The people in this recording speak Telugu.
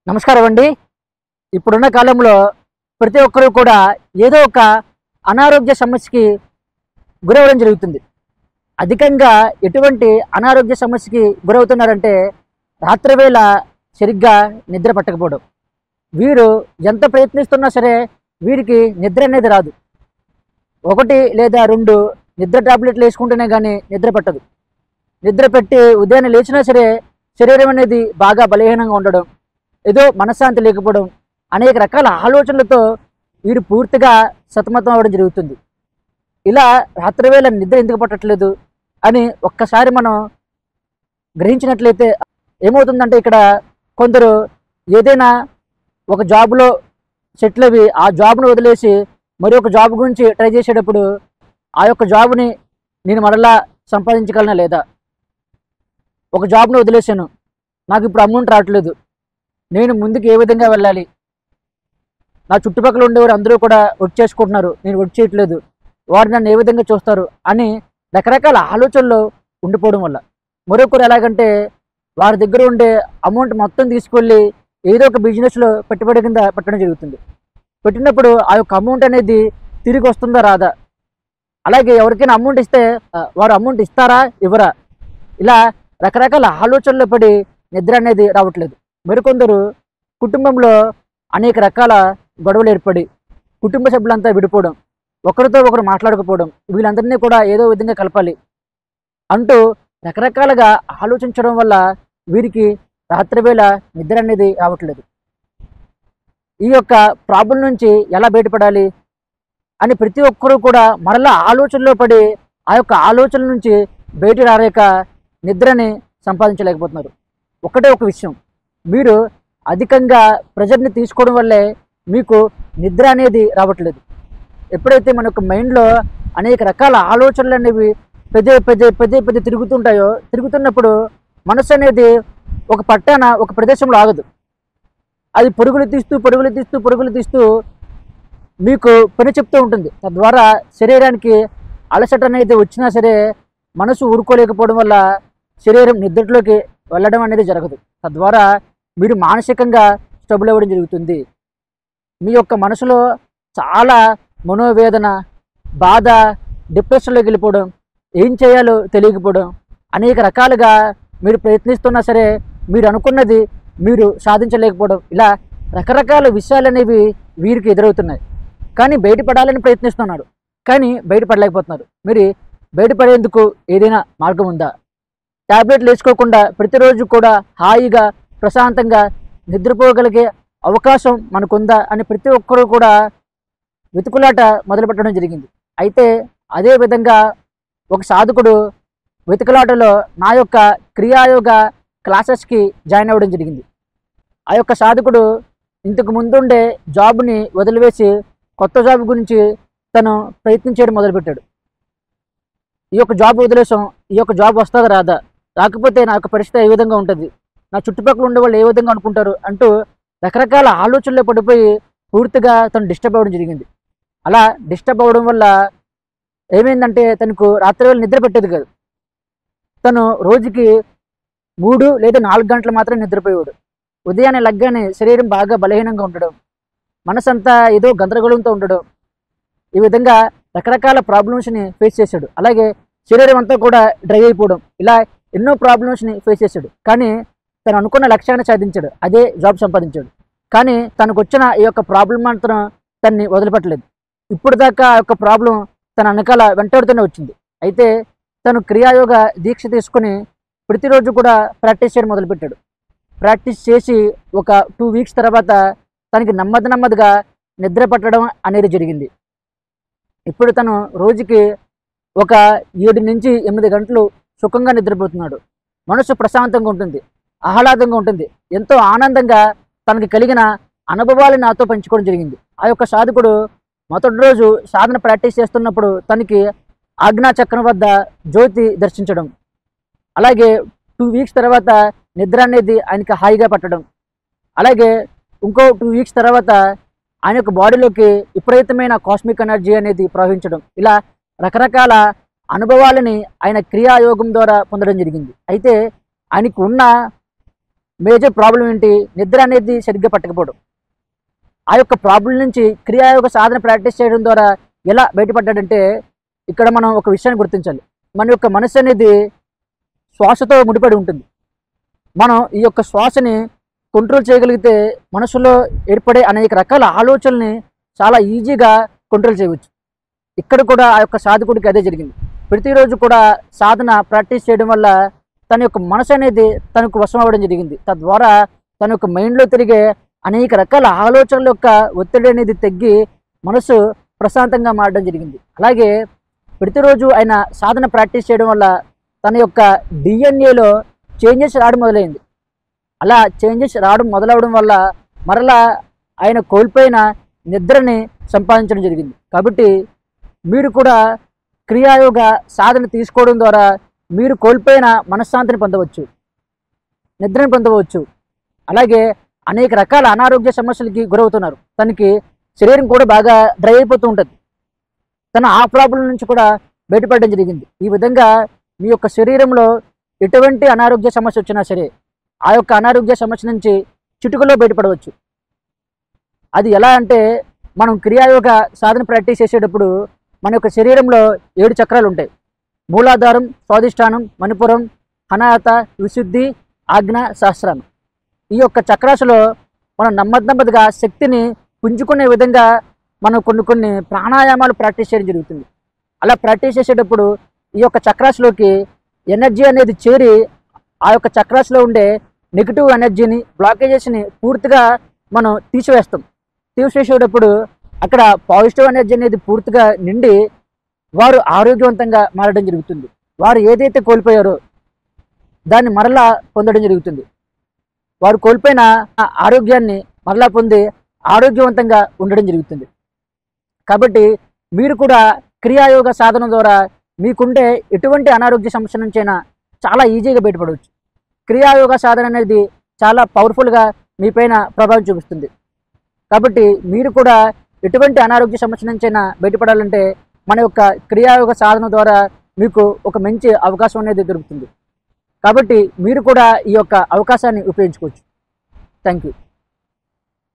నమస్కారం అండి. ఇప్పుడున్న కాలంలో ప్రతి ఒక్కరూ కూడా ఏదో ఒక అనారోగ్య సమస్యకి గురవ్వడం జరుగుతుంది. అధికంగా ఎటువంటి అనారోగ్య సమస్యకి గురవుతున్నారంటే రాత్రివేళ సరిగ్గా నిద్ర పట్టకపోవడం. వీరు ఎంత ప్రయత్నిస్తున్నా సరే వీరికి నిద్ర అనేది రాదు. 1 లేదా 2 నిద్ర టాబ్లెట్లు వేసుకుంటేనే కానీ నిద్ర పట్టదు. నిద్ర పెట్టి ఉదయాన్నే లేచినా సరే శరీరం అనేది బాగా బలహీనంగా ఉండడం, ఏదో మనశ్శాంతి లేకపోవడం, అనేక రకాల ఆలోచనలతో వీరు పూర్తిగా సతమతం అవ్వడం జరుగుతుంది. ఇలా రాత్రివేళ నిద్ర ఎందుకు పట్టట్లేదు అని ఒక్కసారి మనం గ్రహించినట్లయితే ఏమవుతుందంటే, ఇక్కడ కొందరు ఏదైనా ఒక జాబ్లో సెటిల్ అవి ఆ జాబ్ను వదిలేసి మరి ఒక జాబ్ గురించి ట్రై చేసేటప్పుడు ఆ యొక్క జాబ్ని నేను మరలా సంపాదించగలనా లేదా, ఒక జాబ్ను వదిలేసాను, నాకు ఇప్పుడు అమౌంట్ రావట్లేదు, నేను ముందుకు ఏ విధంగా వెళ్ళాలి, నా చుట్టుపక్కల ఉండేవారు అందరూ కూడా వర్క్ చేసుకుంటున్నారు, నేను వర్క్ చేయట్లేదు, వారు నన్ను ఏ విధంగా చూస్తారు అని రకరకాల ఆలోచనలు ఉండిపోవడం వల్ల, మరొకరు ఎలాగంటే వారి దగ్గర ఉండే అమౌంట్ మొత్తం తీసుకెళ్ళి ఏదో ఒక బిజినెస్లో పెట్టుబడి కింద పెట్టడం జరుగుతుంది. పెట్టినప్పుడు ఆ యొక్క అమౌంట్ అనేది తిరిగి వస్తుందా రాదా, అలాగే ఎవరికైనా అమౌంట్ ఇస్తే వారు అమౌంట్ ఇస్తారా ఇవ్వరా, ఇలా రకరకాల ఆలోచనలు పడి నిద్ర అనేది రావట్లేదు. మరికొందరు కుటుంబంలో అనేక రకాల గొడవలు ఏర్పడి కుటుంబ సభ్యులంతా విడిపోవడం, ఒకరితో ఒకరు మాట్లాడకపోవడం, వీళ్ళందరినీ కూడా ఏదో విధంగా కలపాలి అంటూ రకరకాలుగా ఆలోచించడం వల్ల వీరికి రాత్రివేళ నిద్ర అనేది రావట్లేదు. ఈ యొక్క ప్రాబ్లం నుంచి ఎలా బయటపడాలి అని ప్రతి ఒక్కరూ కూడా మరలా ఆలోచనలో పడి ఆ యొక్క ఆలోచన నుంచి బయట రాలేక నిద్రని సంపాదించలేకపోతున్నారు. ఒకటే ఒక విషయం, మీరు అధికంగా ప్రెజర్ని తీసుకోవడం వల్లే మీకు నిద్ర అనేది రావట్లేదు. ఎప్పుడైతే మన యొక్క మైండ్లో అనేక రకాల ఆలోచనలు అనేవి పదే తిరుగుతుంటాయో, తిరుగుతున్నప్పుడు మనసు అనేది ఒక పట్టాన ఒక ప్రదేశంలో ఆగదు. అది పరుగులు తీస్తూ మీకు పని చెప్తూ ఉంటుంది. తద్వారా శరీరానికి అలసట అనేది వచ్చినా సరే మనసు ఊరుకోలేకపోవడం వల్ల శరీరం నిద్రలోకి వెళ్ళడం అనేది జరగదు. తద్వారా మీరు మానసికంగా స్టబుల్ అవ్వడం జరుగుతుంది. మీ యొక్క మనసులో చాలా మనోవేదన, బాధ, డిప్రెషన్లోకి వెళ్ళిపోవడం, ఏం చేయాలో తెలియకపోవడం, అనేక రకాలుగా మీరు ప్రయత్నిస్తున్నా సరే మీరు అనుకున్నది మీరు సాధించలేకపోవడం, ఇలా రకరకాల విషయాలు అనేవి వీరికి ఎదురవుతున్నాయి. కానీ బయటపడాలని ప్రయత్నిస్తున్నారు, కానీ బయటపడలేకపోతున్నారు. మీరు బయటపడేందుకు ఏదైనా మార్గం ఉందా? ట్యాబ్లెట్లు వేసుకోకుండా ప్రతిరోజు కూడా హాయిగా ప్రశాంతంగా నిద్రపోగలిగే అవకాశం మనకుందా అని ప్రతి ఒక్కరూ కూడా వెతుకులాట మొదలుపెట్టడం జరిగింది. అయితే అదే విధంగా ఒక సాధకుడు వెతుకులాటలో నా యొక్క క్రియాయోగ క్లాసెస్కి జాయిన్ అవ్వడం జరిగింది. ఆ యొక్క సాధకుడు ఇంతకు ముందుండే జాబ్ని వదిలివేసి కొత్త జాబ్ గురించి తను ప్రయత్నం చేయడం మొదలుపెట్టాడు. ఈ యొక్క జాబ్ వదిలేసాం, ఈ యొక్క జాబ్ వస్తుందా రాదా, రాకపోతే నా యొక్క పరిస్థితి ఏ విధంగా ఉంటుంది, నా చుట్టుపక్కల ఉండే వాళ్ళు ఏ విధంగా అనుకుంటారు అంటూ రకరకాల ఆలోచనలో పడిపోయి పూర్తిగా తను డిస్టర్బ్ అవ్వడం జరిగింది. అలా డిస్టర్బ్ అవ్వడం వల్ల ఏమైందంటే తనకు రాత్రివేళ నిద్ర పెట్టేది కాదు. తను రోజుకి 3 లేదా 4 గంటలు మాత్రం నిద్రపోయేవాడు. ఉదయాన్నే లగ్గానే శరీరం బాగా బలహీనంగా ఉండడం, మనసంతా ఏదో గందరగోళంతో ఉండడం, ఈ విధంగా రకరకాల ప్రాబ్లమ్స్ని ఫేస్ చేశాడు. అలాగే శరీరం అంతా కూడా డ్రై అయిపోవడం, ఇలా ఎన్నో ప్రాబ్లమ్స్ని ఫేస్ చేశాడు. కానీ తను అనుకున్న లక్ష్యాన్ని సాధించాడు, అదే జాబ్ సంపాదించాడు. కానీ తనకు వచ్చిన ఈ యొక్క ప్రాబ్లం మాత్రం తన్ని వదిలిపెట్టలేదు. ఇప్పుడు దాకా ఆ యొక్క ప్రాబ్లం తన వెనకాల వెంటాడుతూనే వచ్చింది. అయితే తను క్రియాయోగ దీక్ష తీసుకుని ప్రతిరోజు కూడా ప్రాక్టీస్ చేయడం మొదలుపెట్టాడు. ప్రాక్టీస్ చేసి ఒక 2 వీక్స్ తర్వాత తనకి నెమ్మదిగా నిద్ర పట్టడం అనేది జరిగింది. ఇప్పుడు తను రోజుకి ఒక 7 నుంచి 8 గంటలు సుఖంగా నిద్రపోతున్నాడు. మనసు ప్రశాంతంగా ఉంటుంది, ఆహ్లాదంగా ఉంటుంది, ఎంతో ఆనందంగా తనకి కలిగిన అనుభవాలు నాతో పంచుకోవడం జరిగింది. ఆ యొక్క సాధకుడు మొదటి రోజు సాధన ప్రాక్టీస్ చేస్తున్నప్పుడు తనకి ఆజ్ఞాచక్రం వద్ద జ్యోతి దర్శించడం, అలాగే 2 వీక్స్ తర్వాత నిద్ర అనేది ఆయనకి హాయిగా పట్టడం, అలాగే ఇంకో 2 వీక్స్ తర్వాత ఆయన యొక్క బాడీలోకి విపరీతమైన కాస్మిక్ ఎనర్జీ అనేది ప్రవహించడం, ఇలా రకరకాల అనుభవాలని ఆయన క్రియాయోగం ద్వారా పొందడం జరిగింది. అయితే ఆయనకు ఉన్న మేజర్ ప్రాబ్లం ఏంటి? నిద్ర అనేది సరిగ్గా పట్టకపోవడం. ఆ యొక్క ప్రాబ్లం నుంచి క్రియాయోగ సాధన ప్రాక్టీస్ చేయడం ద్వారా ఎలా బయటపడ్డాడంటే, ఇక్కడ మనం ఒక విషయాన్ని గుర్తించాలి. మన యొక్క మనసు అనేది శ్వాసతో ముడిపడి ఉంటుంది. మనం ఈ యొక్క శ్వాసని కంట్రోల్ చేయగలిగితే మనసులో ఏర్పడే అనేక రకాల ఆలోచనల్ని చాలా ఈజీగా కంట్రోల్ చేయవచ్చు. ఇక్కడ కూడా ఆ యొక్క సాధకుడికి అదే జరిగింది. ప్రతిరోజు కూడా సాధన ప్రాక్టీస్ చేయడం వల్ల తన యొక్క మనసు అనేది తనకు వశం అవ్వడం జరిగింది. తద్వారా తన యొక్క మైండ్లో తిరిగే అనేక రకాల ఆలోచనల యొక్క ఒత్తిడి అనేది తగ్గి మనసు ప్రశాంతంగా మారడం జరిగింది. అలాగే ప్రతిరోజు ఆయన సాధన ప్రాక్టీస్ చేయడం వల్ల తన యొక్క డిఎన్ఏలో చేంజెస్ రావడం మొదలైంది. అలా చేంజెస్ రావడం మొదలవడం వల్ల మరలా ఆయన కోల్పోయిన నిద్రని సంపాదించడం జరిగింది. కాబట్టి మీరు కూడా క్రియాయోగ సాధన తీసుకోవడం ద్వారా మీరు కోల్పోయిన మనశ్శాంతిని పొందవచ్చు, నిద్రని పొందవచ్చు. అలాగే అనేక రకాల అనారోగ్య సమస్యలకి గురవుతున్నారు. తనకి శరీరం కూడా బాగా డ్రై అయిపోతూ ఉంటుంది. తన ఆ ప్రాబ్లం నుంచి కూడా బయటపడడం జరిగింది. ఈ విధంగా మీ యొక్క శరీరంలో ఎటువంటి అనారోగ్య సమస్య వచ్చినా సరే ఆ యొక్క అనారోగ్య సమస్య నుంచి చిటుకలో బయటపడవచ్చు. అది ఎలా అంటే, మనం క్రియాయోగ సాధన ప్రాక్టీస్ చేసేటప్పుడు మన యొక్క శరీరంలో 7 చక్రాలు ఉంటాయి. మూలాధారం, స్వాధిష్టానం, మణిపురం, అనాహత, విశుద్ధి, ఆజ్ఞ, సహస్రారం. ఈ యొక్క చక్రాసులో మనం నెమ్మదిగా శక్తిని పుంజుకునే విధంగా మనం కొన్ని ప్రాణాయామాలు ప్రాక్టీస్ చేయడం జరుగుతుంది. అలా ప్రాక్టీస్ చేసేటప్పుడు ఈ యొక్క చక్రాసులోకి ఎనర్జీ అనేది చేరి ఆ యొక్క చక్రాసులో ఉండే నెగిటివ్ ఎనర్జీని, బ్లాకేజెస్ని పూర్తిగా మనం తీసివేసేటప్పుడు అక్కడ పాజిటివ్ ఎనర్జీ అనేది పూర్తిగా నిండి వారు ఆరోగ్యవంతంగా మారడం జరుగుతుంది. వారు ఏదైతే కోల్పోయారో దాన్ని మరలా పొందడం జరుగుతుంది. వారు కోల్పోయిన ఆరోగ్యాన్ని మరలా పొంది ఆరోగ్యవంతంగా ఉండడం జరుగుతుంది. కాబట్టి మీరు కూడా క్రియాయోగ సాధన ద్వారా మీకుండే ఎటువంటి అనారోగ్య సమస్య నుంచైనా చాలా ఈజీగా బయటపడవచ్చు. క్రియాయోగ సాధన అనేది చాలా పవర్ఫుల్గా మీపైన ప్రభావం చూపిస్తుంది. కాబట్టి మీరు కూడా ఎటువంటి అనారోగ్య సమస్య నుంచైనా బయటపడాలంటే మన యొక్క క్రియాయోగ సాధన ద్వారా మీకు ఒక మంచి అవకాశం అనేది దొరుకుతుంది. కాబట్టి మీరు కూడా ఈ యొక్క అవకాశాన్ని ఉపయోగించుకోవచ్చు. Thank you.